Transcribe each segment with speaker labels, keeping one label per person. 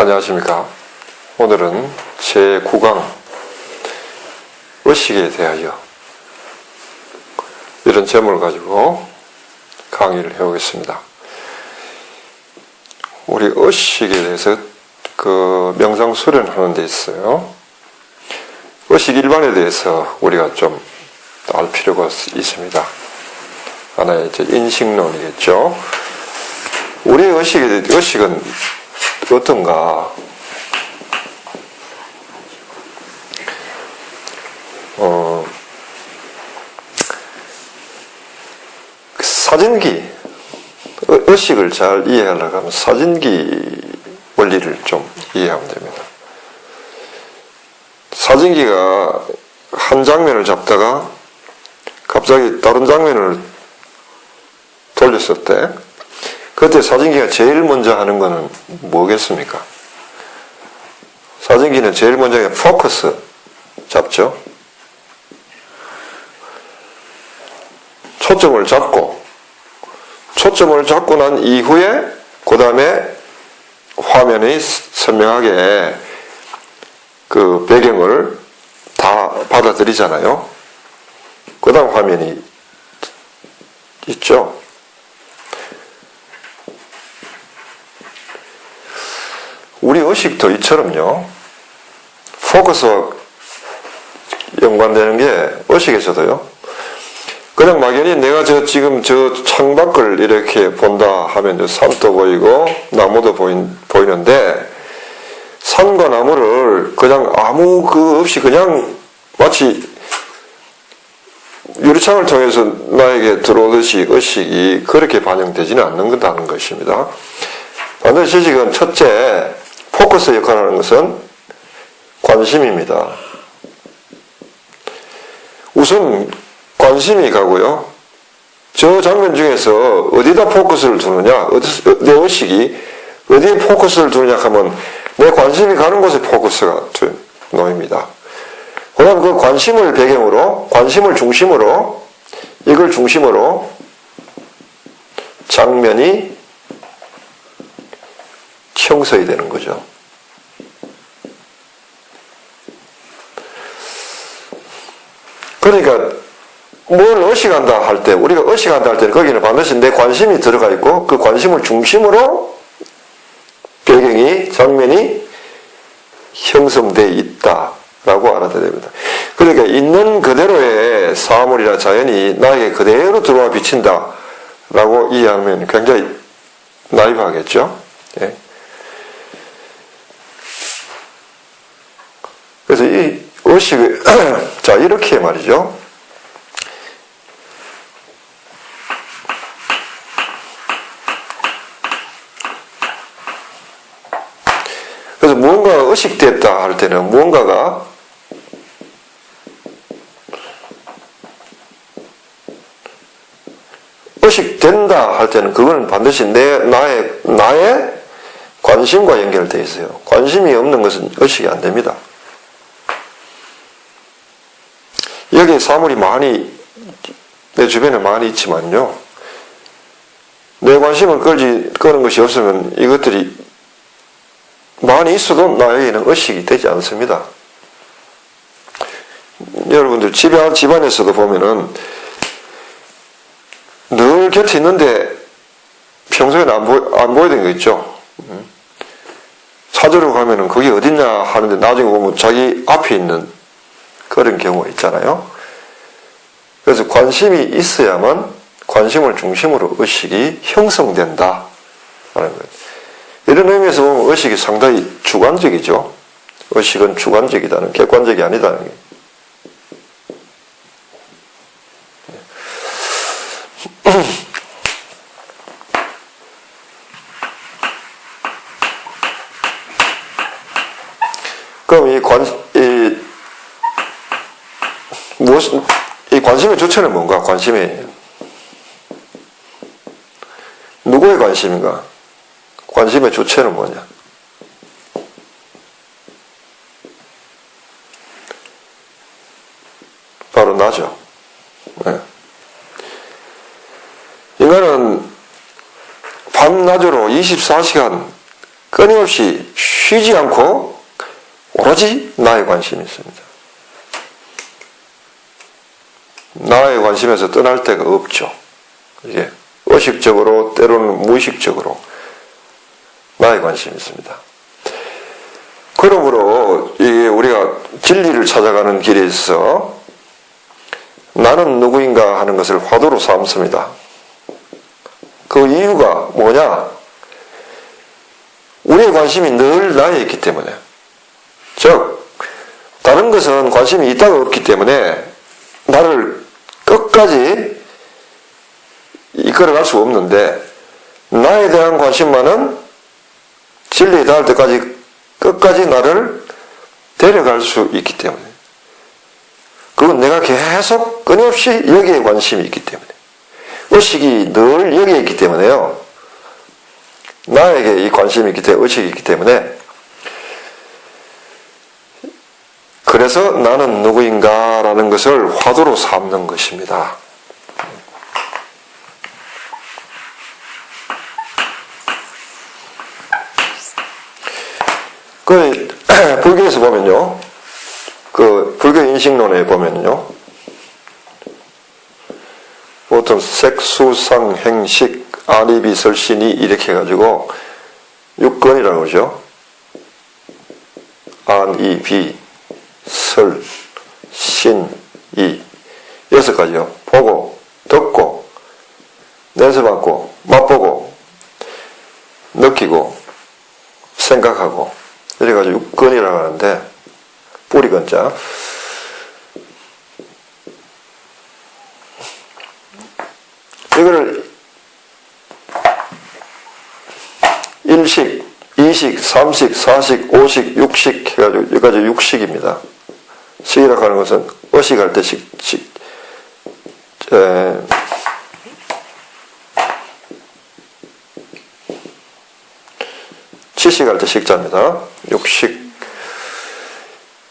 Speaker 1: 안녕하십니까. 오늘은 제9강 의식에 대하여 이런 제목을 가지고 강의를 해오겠습니다. 우리 의식에 대해서 명상 수련하는 데 있어요. 의식 일반에 대해서 우리가 좀 알 필요가 있습니다. 하나의 인식론이겠죠. 우리의 의식은 어떤가? 사진기, 의식을 잘 이해하려고 하면 사진기 원리를 좀 이해하면 됩니다. 사진기가 한 장면을 잡다가 갑자기 다른 장면을 돌렸을 때 그때 사진기가 제일 먼저 하는 거는 뭐겠습니까? 사진기는 제일 먼저 포커스 잡죠. 초점을 잡고 난 이후에 그 다음에 화면이 선명하게 그 배경을 다 받아들이잖아요. 그 다음 화면이 있죠. 우리 의식도 이처럼요. 포커스와 연관되는 게 의식에서도요. 그냥 막연히 내가 지금 저 창밖을 이렇게 본다 하면 산도 보이고 나무도 보이는데 산과 나무를 그냥 아무 없이 그냥 마치 유리창을 통해서 나에게 들어오듯이 의식이 그렇게 반영되지는 않는다는 것입니다. 반드시 의식은 첫째 포커스 역할을 하는 것은 관심입니다. 우선 관심이 가고요. 저 장면 중에서 어디다 포커스를 두느냐, 내 의식이 어디에 포커스를 두느냐 하면 내 관심이 가는 곳에 포커스가 놓입니다. 그 다음 그 관심을 배경으로, 관심을 중심으로, 이걸 중심으로 장면이 형성이 되는 거죠. 그러니까 뭘 의식한다 할 때, 우리가 의식한다 할 때는 거기는 반드시 내 관심이 들어가 있고 그 관심을 중심으로 배경이, 장면이 형성되어 있다라고 알아야 됩니다. 그러니까 있는 그대로의 사물이나 자연이 나에게 그대로 들어와 비친다라고 이해하면 굉장히 나이브하겠죠. 예. 그래서 이 의식을 자 이렇게 말이죠. 그래서 무언가가 의식됐다 할 때는 무언가가 의식된다 할 때는 그거는 반드시 나의 관심과 연결되어 있어요. 관심이 없는 것은 의식이 안 됩니다. 여기 사물이 많이 내 주변에 많이 있지만요. 내 관심을 끄는 것이 없으면 이것들이 많이 있어도 나에게는 의식이 되지 않습니다. 여러분들 집안에서도 보면은 늘 곁에 있는데 평소에는 안 보이던 거 있죠. 찾으러 가면은 그게 어딨냐 하는데 나중에 보면 자기 앞에 있는 그런 경우가 있잖아요. 그래서 관심이 있어야만 관심을 중심으로 의식이 형성된다 하는 거예요. 이런 의미에서 보면 의식이 상당히 주관적이죠. 의식은 주관적이다는, 객관적이 아니다는 게. 그럼 이 관심의 주체는 뭔가? 누구의 관심인가? 관심의 주체는 뭐냐? 바로 나죠. 네. 인간은 밤낮으로 24시간 끊임없이 쉬지 않고 오로지 나의 관심이 있습니다. 나의 관심에서 떠날 데가 없죠. 이게 의식적으로 때로는 무의식적으로 나의 관심이 있습니다. 그러므로 이게 우리가 진리를 찾아가는 길에 있어 나는 누구인가 하는 것을 화두로 삼습니다. 그 이유가 뭐냐? 우리의 관심이 늘 나에 있기 때문에, 즉 다른 것은 관심이 있다가 없기 때문에 나를 끝까지 이끌어갈 수 없는데, 나에 대한 관심만은 진리에 닿을 때까지 끝까지 나를 데려갈 수 있기 때문에, 그건 내가 계속 끊임없이 여기에 관심이 있기 때문에, 의식이 늘 여기에 있기 때문에요. 나에게 이 관심이 있기 때문에, 의식이 있기 때문에, 그래서 나는 누구인가 라는 것을 화두로 삼는 것입니다. 불교에서 보면요, 불교 인식론에 보면요, 보통 색수상 행식 아리비설신이 이렇게 해가지고 6건이라고 그러죠. 안, 이, 비, 설, 신, 이 6가지요. 보고, 듣고, 냄새맡고, 맛보고, 느끼고, 생각하고, 이래가지고 6건이라고 하는데, 뿌리건자. 이거를 1식, 2식, 3식, 4식, 5식, 6식 해가지고 여기까지 6식입니다. 식이라고 하는 것은 의식할 때 치식할 때 식자입니다.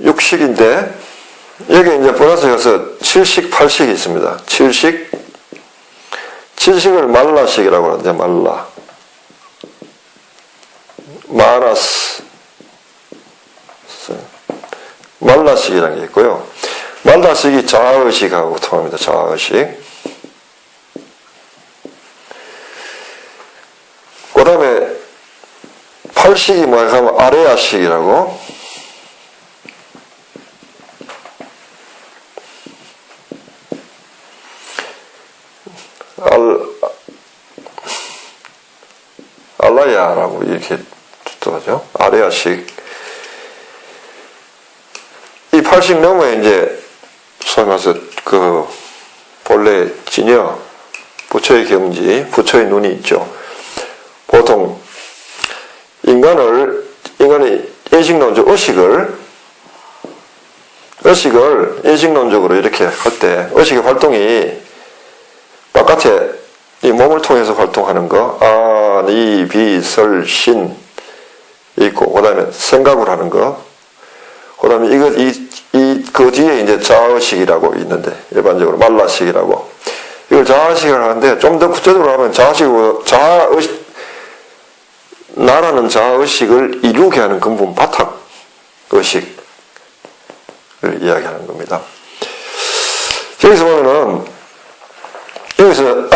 Speaker 1: 6식인데 여기 이제 보너스 여기서 7식, 8식이 있습니다. 7식을 말라식이라고 하는데, 마나스, 말라식이라는 게 있고요. 말라식이 자아의식하고 통합니다. 자아의식. 그 다음에 8식이 뭐야 하면 아레아식이라고, 알라야라고 이렇게 뜻하죠. 아레아식. 이 8식 너머에 이제 소위 말해서 본래 진여, 부처의 경지, 부처의 눈이 있죠. 보통 인간의 인식론적 의식을 인식론적으로 이렇게 할 때 의식의 활동이 바깥에 이 몸을 통해서 활동하는 거, 아, 이, 비, 설, 신 있고, 그 다음에 생각을 하는 거, 그 다음에 그 뒤에 이제 자아의식이라고 있는데, 일반적으로 말라식이라고. 이걸 자아의식을 하는데, 좀 더 구체적으로 하면 나라는 자아의식을 이루게 하는 근본 바탕 의식을 이야기하는 겁니다. 여기서 보면은, 여기서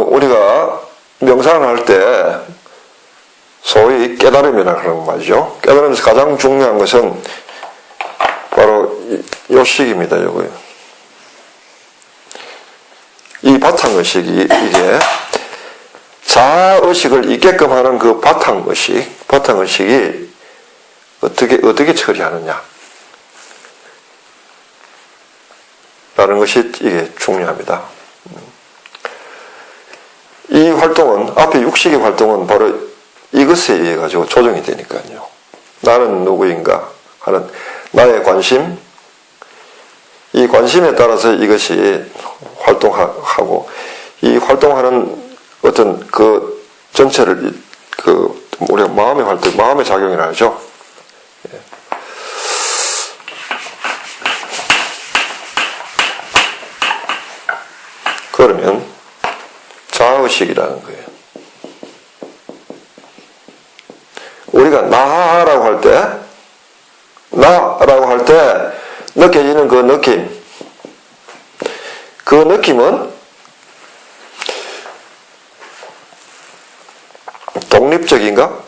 Speaker 1: 우리가 명상을 할 때 소위 깨달음이라고 하는 말이죠. 깨달음에서 가장 중요한 것은 바로 요 식입니다. 요거요. 이 바탕의식이 이게 자아의식을 있게끔 하는 그 바탕의식이 어떻게 처리하느냐 라는 것이 이게 중요합니다. 이 활동은, 앞에 6식의 활동은 바로 이것에 의해 가지고 조정이 되니까요. 나는 누구인가 하는 나의 관심, 이 관심에 따라서 이것이 활동하고, 이 활동하는 어떤 그 전체를 우리가 마음의 활동, 마음의 작용이라 하죠. 예. 그러면 자아의식이라는 거예요. 우리가 우리가 나라고 할 때, 나라고 할 때 느껴지는 그 느낌은 독립적인가?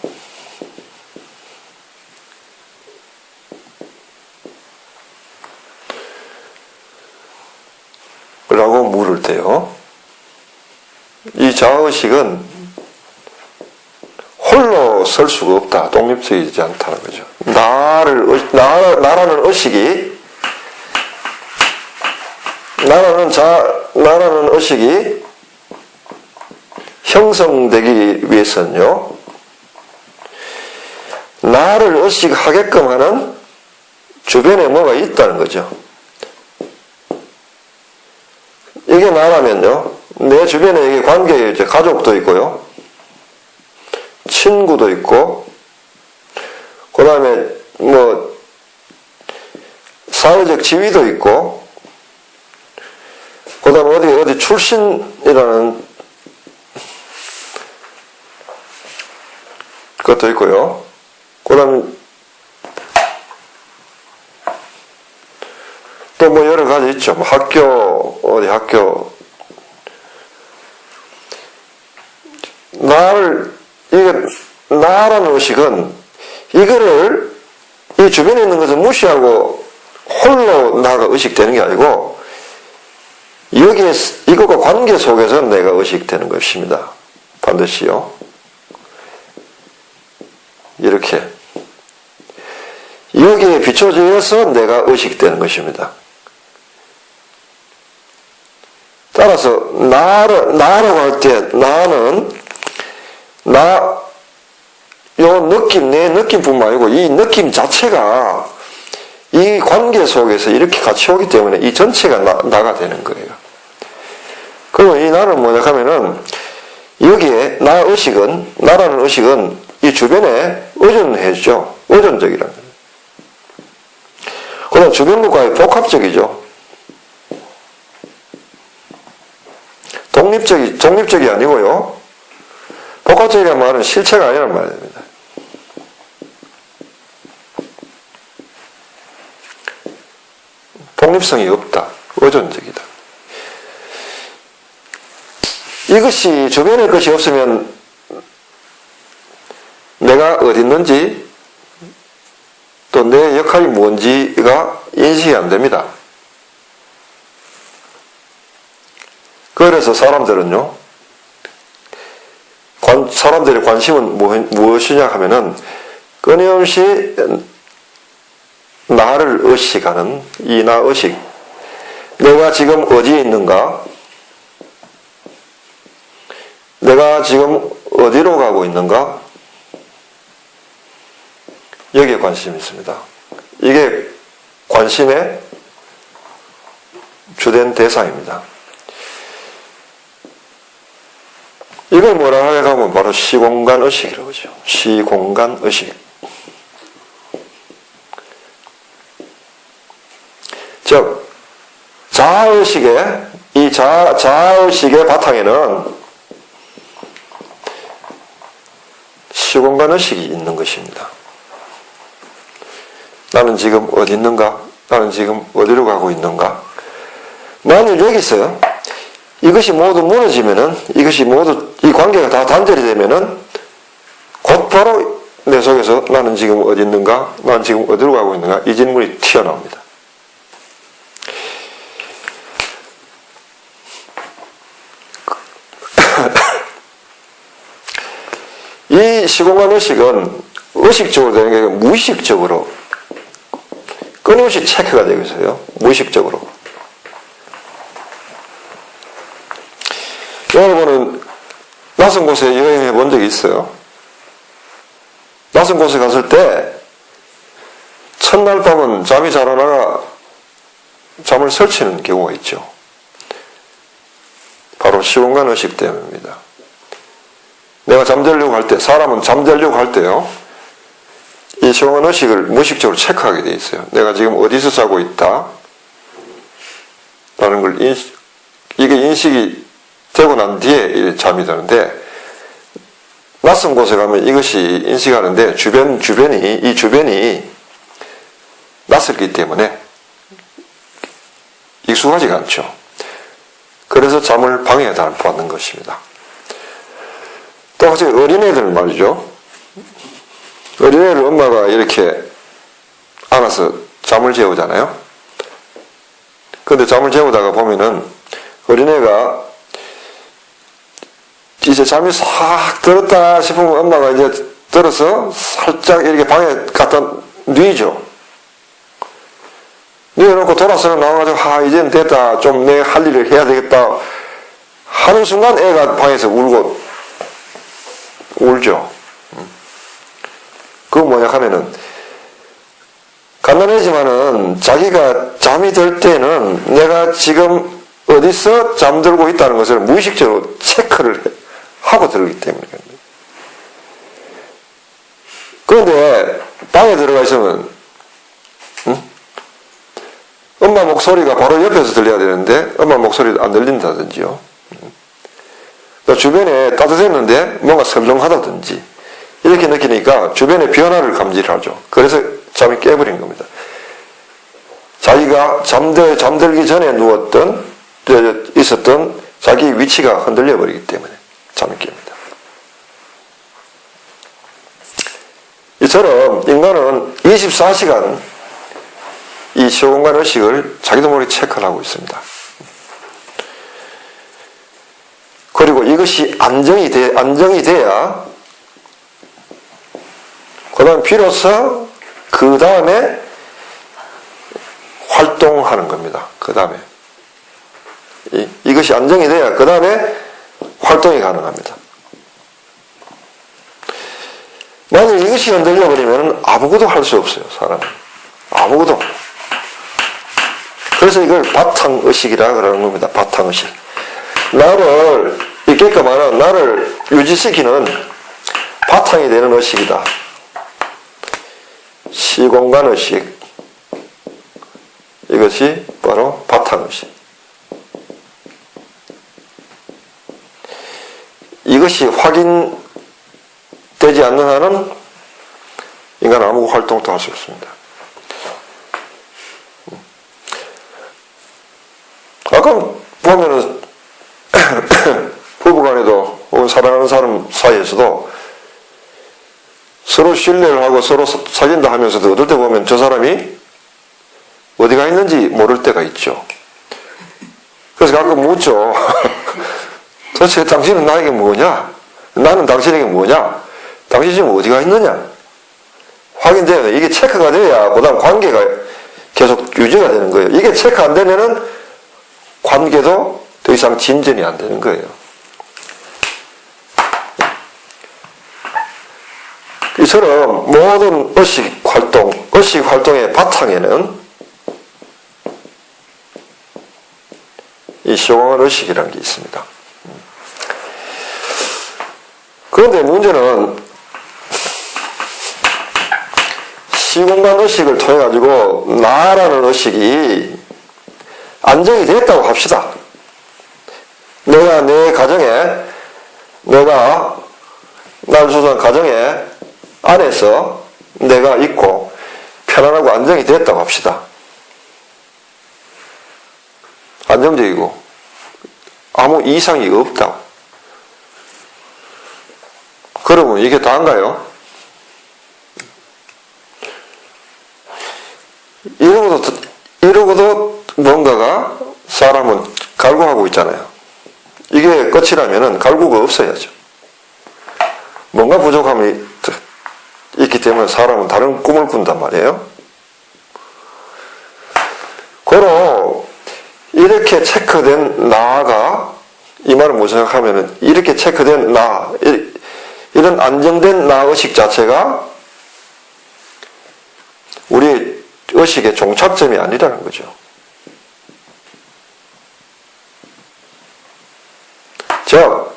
Speaker 1: 라고 물을 때요. 이 자아의식은 홀로 설 수가 없다. 독립적이지 않다는 거죠. 나라는 의식이, 나라는 의식이 형성되기 위해서는요, 나를 의식하게끔 하는 주변에 뭐가 있다는 거죠. 이게 나라면요, 내 주변에 이게 관계에 이제 가족도 있고요, 친구도 있고, 그 다음에 뭐 사회적 지위도 있고, 그 다음에 어디 출신이라는 것도 있고요. 그 다음에 또 뭐 여러 가지 있죠. 뭐 학교. 나라는 의식은 이거를, 이 주변에 있는 것을 무시하고 홀로 나가 의식되는 게 아니고, 이것과 관계 속에서 내가 의식되는 것입니다. 반드시요. 이렇게. 여기에 비춰져서 내가 의식되는 것입니다. 따라서 나라고 할 때 나는 요 느낌, 내 느낌뿐만 아니고 이 느낌 자체가 이 관계 속에서 이렇게 같이 오기 때문에 이 전체가 나가 되는 거예요. 그리고 이 나는 뭐냐 하면은 여기에 나라는 의식은 이 주변에 의존해죠. 의존적이라는 거예요. 그다음 주변과의 복합적이죠. 독립적이 아니고요. 복합적이라는 말은 실체가 아니란 말입니다. 독립성이 없다. 의존적이다. 이것이 주변의 것이 없으면 내가 어디 있는지 또 내 역할이 뭔지가 인식이 안 됩니다. 그래서 사람들은요, 사람들의 관심은 무엇이냐 하면은 끊임없이 나를 의식하는 이 나 의식, 내가 지금 어디에 있는가, 내가 지금 어디로 가고 있는가, 여기에 관심이 있습니다. 이게 관심의 주된 대상입니다. 이걸 뭐라 하면 바로 시공간 의식이라고 하죠. 시공간 의식. 즉, 이 자아의식의 바탕에는 시공간 의식이 있는 것입니다. 나는 지금 어디 있는가? 나는 지금 어디로 가고 있는가? 만일 여기서 이것이 모두 무너지면은, 이 관계가 다 단절이 되면은, 곧바로 내 속에서 나는 지금 어디 있는가? 나는 지금 어디로 가고 있는가? 이 질문이 튀어나옵니다. 이 시공간 의식은 의식적으로 되는 게 아니라 무의식적으로 끊임없이 체크가 되고 있어요. 무의식적으로. 여러분은 낯선 곳에 여행해 본 적이 있어요? 낯선 곳에 갔을 때 첫날 밤은 잠이 잘 안 와가 잠을 설치는 경우가 있죠. 바로 시공간 의식 때문입니다. 내가 잠들려고 할 때, 사람은 잠들려고 할 때요, 이 시공간 의식을 무의식적으로 체크하게 돼 있어요. 내가 지금 어디서 자고 있다? 라는 걸 이게 인식이 되고 난 뒤에 잠이 드는데, 낯선 곳에 가면 이것이 인식하는데 이 주변이 낯설기 때문에 익숙하지가 않죠. 그래서 잠을 방해받는 것입니다. 또 같이 어린애들 말이죠. 어린애를 엄마가 이렇게 안아서 잠을 재우잖아요. 근데 잠을 재우다가 보면은 어린애가 이제 잠이 싹 들었다 싶으면 엄마가 이제 들어서 살짝 이렇게 방에 갖다 뉘죠. 뉘어놓고 돌아서 나와가지고 이제는 됐다. 좀 내 할 일을 해야 되겠다. 하는 순간 애가 방에서 울죠. 그건 뭐냐 하면은 간단하지만은 자기가 잠이 들 때는 내가 지금 어디서 잠들고 있다는 것을 무의식적으로 체크를 하고 들기 때문입니다. 그런데 방에 들어가 있으면 엄마 목소리가 바로 옆에서 들려야 되는데 엄마 목소리도 안 들린다든지요. 주변에 따뜻했는데 뭔가 설렁하다든지 이렇게 느끼니까 주변의 변화를 감지를 하죠. 그래서 잠이 깨버린 겁니다. 자기가 잠들기 전에 있었던 자기 위치가 흔들려 버리기 때문에 잠이 깹니다. 이처럼 인간은 24시간 이 시공간 의식을 자기도 모르게 체크를 하고 있습니다. 그리고 이것이 안정이 돼야 그 다음 비로소 그 다음에 활동하는 겁니다. 그 다음에 이것이 안정이 돼야 그 다음에 활동이 가능합니다. 만약 이것이 흔들려 버리면 아무것도 할 수 없어요. 사람은 아무것도. 그래서 이걸 바탕의식이라 그러는 겁니다. 바탕의식. 나를 유지시키는 바탕이 되는 의식이다. 시공간의식. 이것이 바로 바탕의식. 이것이 확인되지 않는 한은 인간은 아무 활동도 할 수 없습니다. 아까 보면은 부부간에도 혹은 사랑하는 사람 사이에서도 서로 신뢰를 하고 서로 사귄다 하면서도 어떨 때 보면 저 사람이 어디가 있는지 모를 때가 있죠. 그래서 가끔 묻죠. 도대체 당신은 나에게 뭐냐? 나는 당신에게 뭐냐? 당신 지금 어디가 있느냐? 확인돼야 돼. 이게 체크가 돼야 그 다음 관계가 계속 유지가 되는 거예요. 이게 체크 안 되면은 관계도 더 이상 진전이 안 되는 거예요. 이처럼 모든 의식 활동의 바탕에는 이 시공간 의식이라는 게 있습니다. 그런데 문제는 시공간 의식을 통해 가지고 나라는 의식이 안정이 됐다고 합시다. 내가 내 가정에, 내가 날 조성한 가정에 안에서 내가 있고 편안하고 안정이 됐다고 합시다. 안정적이고 아무 이상이 없다고. 그러면 이게 다인가요? 이러고도 뭔가가 사람은 갈구하고 있잖아요. 이게 끝이라면은 갈구가 없어야죠. 뭔가 부족함이 있기 때문에 사람은 다른 꿈을 꾼단 말이에요. 고로 이렇게 체크된 나가, 이 말은 무슨 생각하면은 이렇게 체크된 나, 이런 안정된 나 의식 자체가 우리 의식의 종착점이 아니라는 거죠. 즉,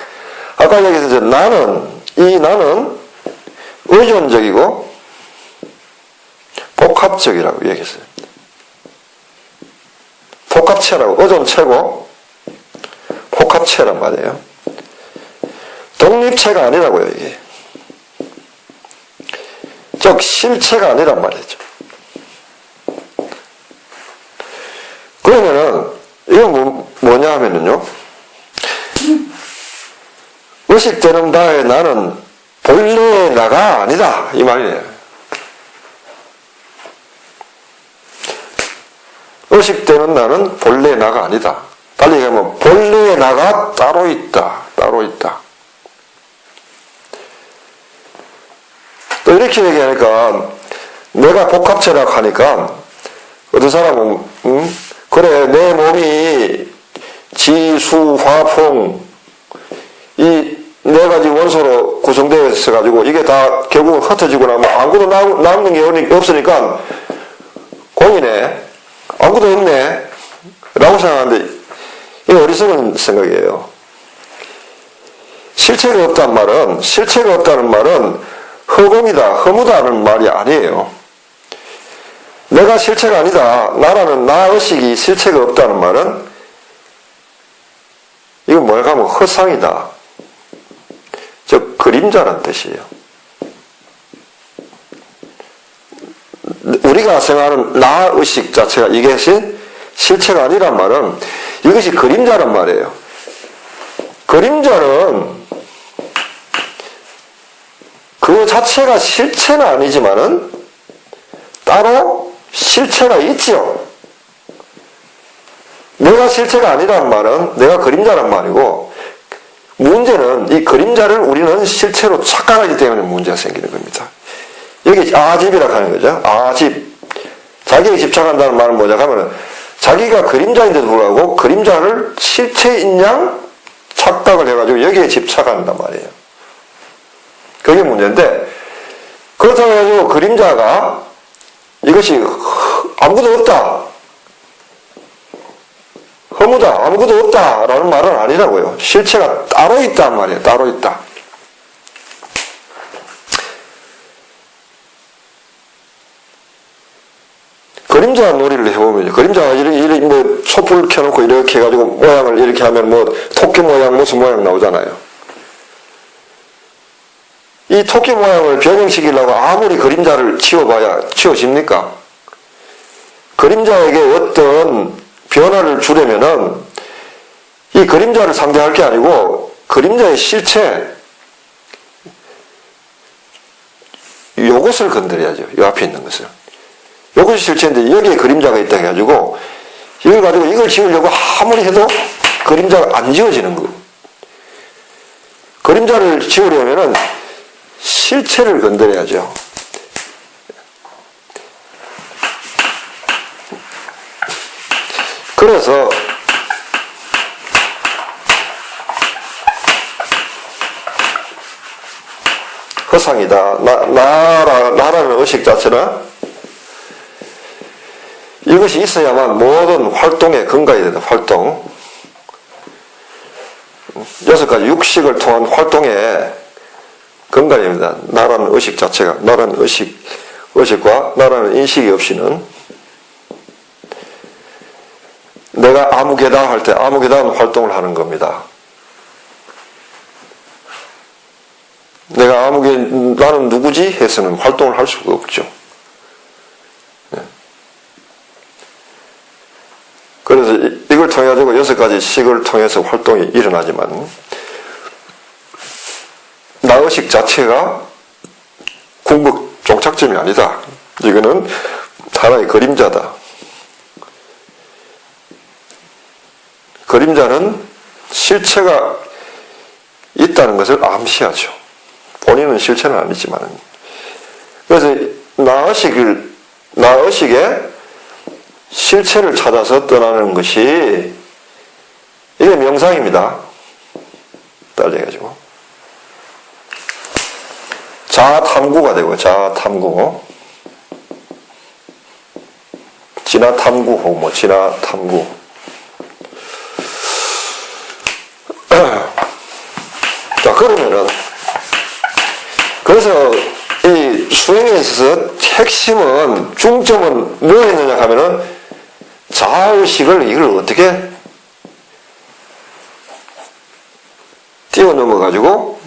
Speaker 1: 아까 얘기했죠. 나는 의존적이고 복합적이라고 얘기했어요. 복합체라고, 의존체고 복합체란 말이에요. 독립체가 아니라고요, 이게. 즉 실체가 아니란 말이죠. 그러면은 이건 뭐냐 하면은요, 의식되는 바에 나는 본래의 나가 아니다 이 말이에요. 의식되는 나는 본래의 나가 아니다. 달리 얘기하면 본래의 나가 따로 있다. 따로 있다. 또 이렇게 얘기하니까 내가 복합체라고 하니까 어떤 사람은 그래 내 몸이 지, 수, 화, 풍 이 네 가지 원소로 구성되어 있어가지고 이게 다 결국은 흩어지고 나면 아무것도 남는 게 없으니까 공이네, 아무것도 없네 라고 생각하는데 이게 어리석은 생각이에요. 실체가 없다는 말은 허공이다, 허무다는 말이 아니에요. 내가 실체가 아니다, 나라는 나의식이 실체가 없다는 말은 이건 뭐라고 하면 허상이다, 즉 그림자란 뜻이에요. 우리가 생각하는 나의식 자체가 이것이 실체가 아니란 말은 이것이 그림자란 말이에요. 그림자는 그 자체가 실체는 아니지만은 따로 실체가 있죠. 내가 실체가 아니란 말은 내가 그림자란 말이고, 문제는 이 그림자를 우리는 실체로 착각하기 때문에 문제가 생기는 겁니다. 여기 아집이라고 하는 거죠. 아집. 자기에 집착한다는 말은 뭐냐 하면 자기가 그림자인데도 불구하고 그림자를 실체인 양 착각을 해가지고 여기에 집착한단 말이에요. 그게 문제인데, 그렇다고 해가지고 그림자가 이것이 아무것도 없다, 허무다, 아무것도 없다 라는 말은 아니라고요. 실체가 따로 있단 말이에요. 따로 있다. 그림자 놀이를 해보면, 그림자가 이렇게 뭐 촛불 켜놓고 이렇게 해가지고 모양을 이렇게 하면 뭐 토끼 모양, 무슨 모양 나오잖아요. 이 토끼 모양을 변형시키려고 아무리 그림자를 치워봐야 치워집니까? 그림자에게 어떤 변화를 주려면은 이 그림자를 상대할 게 아니고 그림자의 실체, 요것을 건드려야죠. 요 앞에 있는 것을. 요것이 실체인데 여기에 그림자가 있다 해가지고 이걸 가지고 이걸 지우려고 아무리 해도 그림자가 안 지워지는 거. 그림자를 지우려면은 실체를 건드려야죠. 그래서 허상이다. 나라는 의식 자체는 이것이 있어야만 모든 활동의 근간이 된다. 활동. 6가지 육식을 통한 활동의 근간입니다. 나라는 의식 자체가, 나라는 의식과 나라는 인식이 없이는, 내가 아무개다 할 때 아무개다는 활동을 하는 겁니다. 내가 나는 누구지? 해서는 활동을 할 수가 없죠. 그래서 이걸 통해 가지고 6가지 식을 통해서 활동이 일어나지만 나의식 자체가 궁극 종착점이 아니다. 이거는 하나의 그림자다. 그림자는 실체가 있다는 것을 암시하죠. 본인은 실체는 아니지만. 그래서 나의식의 실체를 찾아서 떠나는 것이 이게 명상입니다. 딸려가지고 자아탐구가 되고, 자아탐구, 진화탐구, 뭐 진화탐구. 자, 그러면은 그래서 이 수행에 있어서 핵심은, 중점은 뭐였느냐 하면은 자아의식을 이걸 어떻게 뛰어넘어 가지고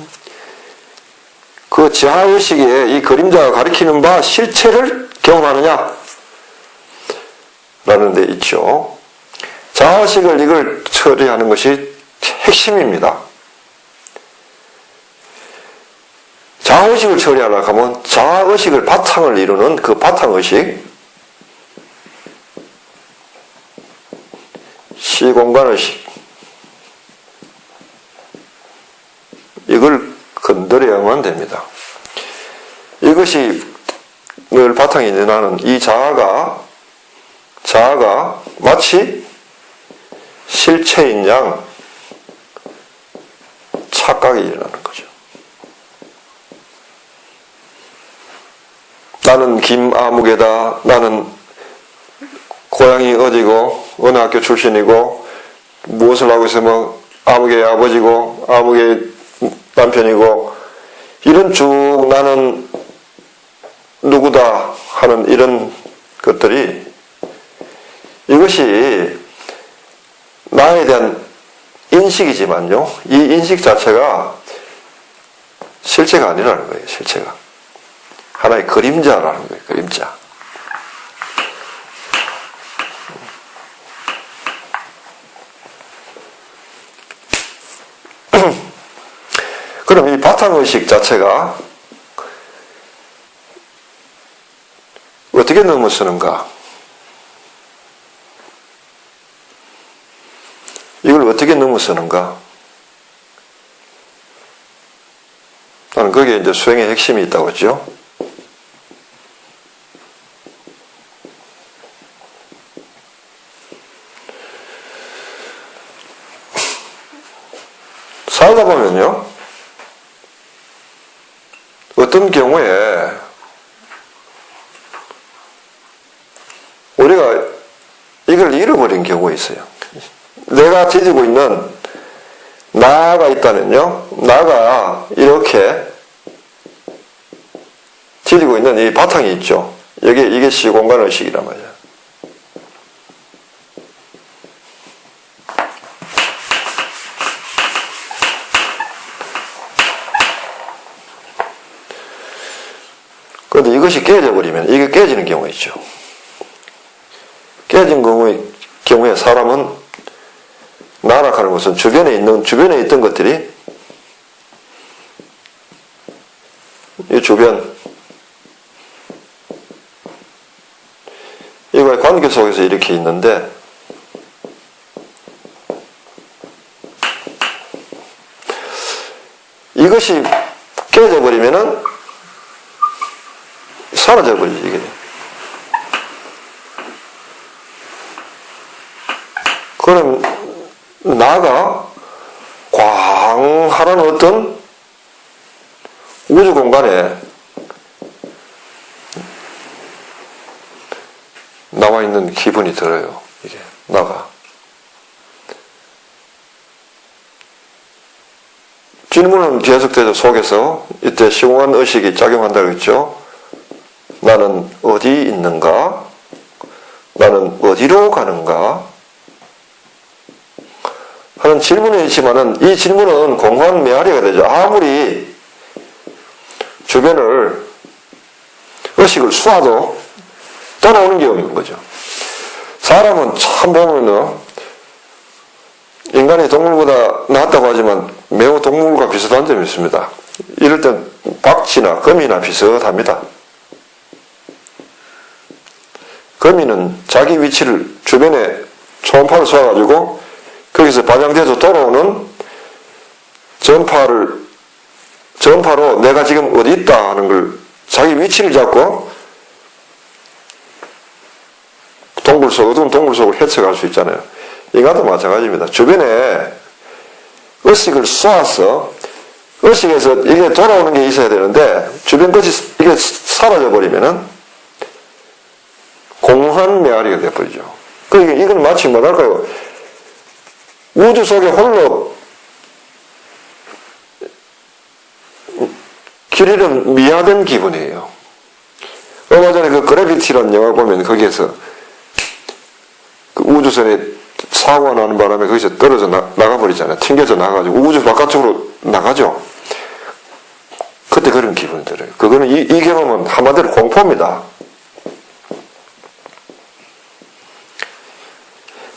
Speaker 1: 그 그 자아의식에 이 그림자가 가리키는 바 실체를 경험하느냐? 라는 데 있죠. 자아의식을 이걸 처리하는 것이 핵심입니다. 자아의식을 처리하려고 하면 자아의식을 바탕을 이루는 그 바탕의식, 시공간의식, 이걸 건드려야만 됩니다. 이것이 늘 바탕이 일어나는 이 자아가 마치 실체인 양 착각이 일어나는 거죠. 나는 김아무개다. 나는 고향이 어디고 어느 학교 출신이고 무엇을 하고 있으면 아무개의 아버지고 아무개의 남편이고 이런 쭉 나는 누구다 하는 이런 것들이 이것이 나에 대한 인식이지만요. 이 인식 자체가 실체가 아니라는 거예요. 실체가. 하나의 그림자라는 거예요. 그림자. 그럼 이 바탕의식 자체가 어떻게 넘어서는가? 이걸 어떻게 넘어서는가? 나는 거기에 이제 수행의 핵심이 있다고 했죠. 살다 보면요, 어떤 경우에 우리가 이걸 잃어버린 경우가 있어요. 내가 지지고 있는 나가 있다면요, 나가 이렇게 지지고 있는 이 바탕이 있죠. 이게 시공간의식이란 말이야. 그런데 이것이 깨져버리면 이게 깨지는 경우가 있죠. 깨진 경우에 사람은 나락하는 것은 주변에 있던 것들이 이 주변 이거의 관계 속에서 이렇게 있는데 이것이 깨져버리면은 사라져버리지, 이게. 그럼 나가 광활한 어떤 우주 공간에 나와 있는 기분이 들어요. 이게 나가. 질문은 계속되죠. 속에서 이때 시공간 의식이 작용한다고 했죠. 나는 어디 있는가? 나는 어디로 가는가? 하는 질문이 있지만은 이 질문은 공허한 메아리가 되죠. 아무리 주변을 의식을 쏘아도 떠나오는 게 없는 거죠. 사람은 참 보면은 인간이 동물보다 낫다고 하지만 매우 동물과 비슷한 점이 있습니다. 이럴 땐 박쥐나 거미나 비슷합니다. 거미는 자기 위치를 주변에 초음파를 쏘아가지고 거기서 반영돼서 돌아오는 전파로 내가 지금 어디 있다 하는 걸 자기 위치를 잡고 어두운 동굴 속을 헤쳐갈 수 있잖아요. 인간도 마찬가지입니다. 주변에 의식을 쏘아서 의식에서 이게 돌아오는 게 있어야 되는데 주변 것이 이게 사라져 버리면은 공허한 메아리가 되어버리죠. 그러니까 이건 마치 뭐랄까요? 우주 속에 홀로 길 잃은 미화된 기분이에요. 얼마 전에 그 그래비티라는 영화 보면 거기에서 그 우주선에 사고가 나는 바람에 거기서 떨어져 나가버리잖아요. 튕겨져 나가가지고 우주 바깥쪽으로 나가죠. 그때 그런 기분이 들어요. 그거는 이 경험은 한마디로 공포입니다.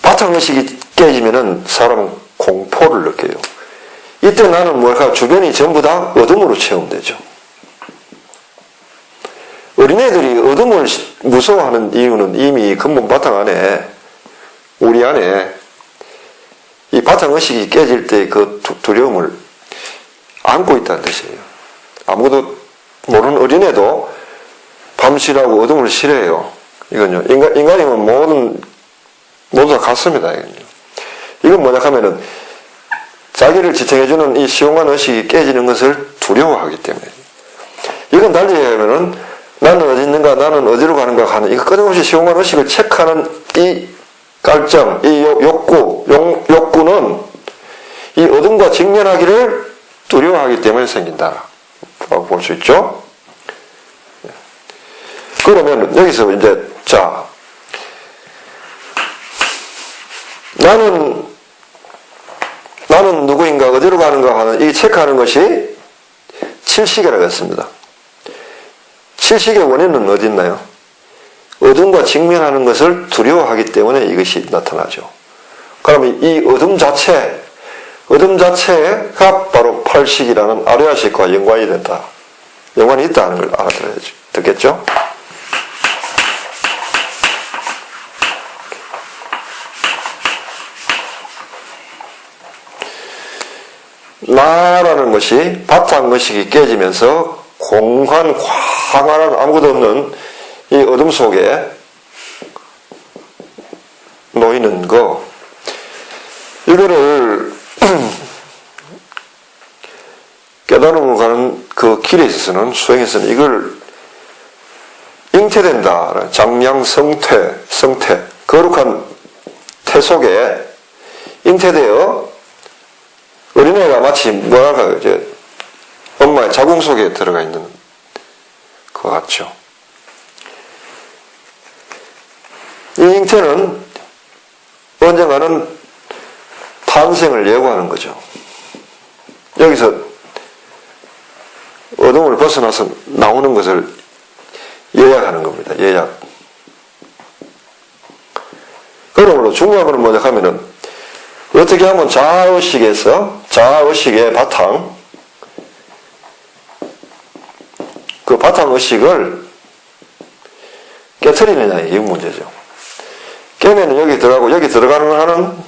Speaker 1: 바탕의식이 깨지면은 사람은 공포를 느껴요. 이때 나는 뭐랄까 주변이 전부 다 어둠으로 체험되죠. 어린애들이 어둠을 무서워하는 이유는 이미 근본 바탕 안에 우리 안에 이 바탕의식이 깨질 때 그 두려움을 안고 있다는 뜻이에요. 아무도 모르는 어린애도 밤시라고 어둠을 싫어해요. 이건요. 인간이면 모두 다 같습니다. 이건 뭐냐 하면은 자기를 지탱해주는 이 시원한 의식이 깨지는 것을 두려워하기 때문에. 이건 달리 하면은 나는 어디 있는가, 나는 어디로 가는가 하는, 이거 끊임없이 시원한 의식을 체크하는 이 깔정, 이 욕구는 이 어둠과 직면하기를 두려워하기 때문에 생긴다. 라고 볼 수 있죠? 그러면 여기서 이제, 자, 나는 누구인가, 어디로 가는가 하는 이 체크하는 것이 칠식이라고 했습니다. 칠식의 원인은 어디 있나요? 어둠과 직면하는 것을 두려워하기 때문에 이것이 나타나죠. 그러면 이 어둠 자체가 바로 팔식이라는 아뢰아식과 연관이 된다. 연관이 있다는 걸 알아들어야죠. 듣겠죠? 나라는 것이 바탕의식이 깨지면서 공한 광활한 아무것도 없는 이 어둠 속에 놓이는 거, 이거를 깨달음으로 가는 그 길에 있어서는, 수행에서는 이걸 잉태된다. 장량성태, 성태, 거룩한 태 속에 잉태되어 어린애가 마치 뭐랄까 이제 엄마의 자궁 속에 들어가 있는 것 같죠. 이 잉태는 언젠가는 탄생을 예고하는 거죠. 여기서 어둠을 벗어나서 나오는 것을 예약하는 겁니다. 예약. 그러므로 중요한 것은 뭐냐 하면은 어떻게 하면 자아의식의 바탕, 그 바탕의식을 깨트리느냐, 이 문제죠. 깨면은 여기 들어가고, 여기 들어가는 한은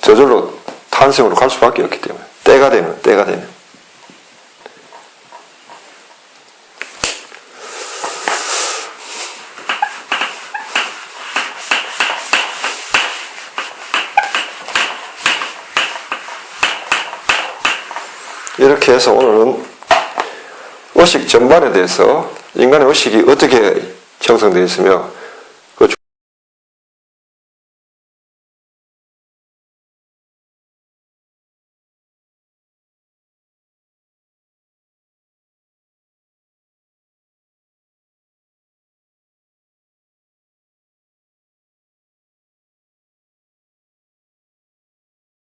Speaker 1: 저절로 탄생으로 갈 수밖에 없기 때문에. 때가 되면. 이렇게 해서 오늘은 의식 전반에 대해서 인간의 의식이 어떻게 형성되어 있으며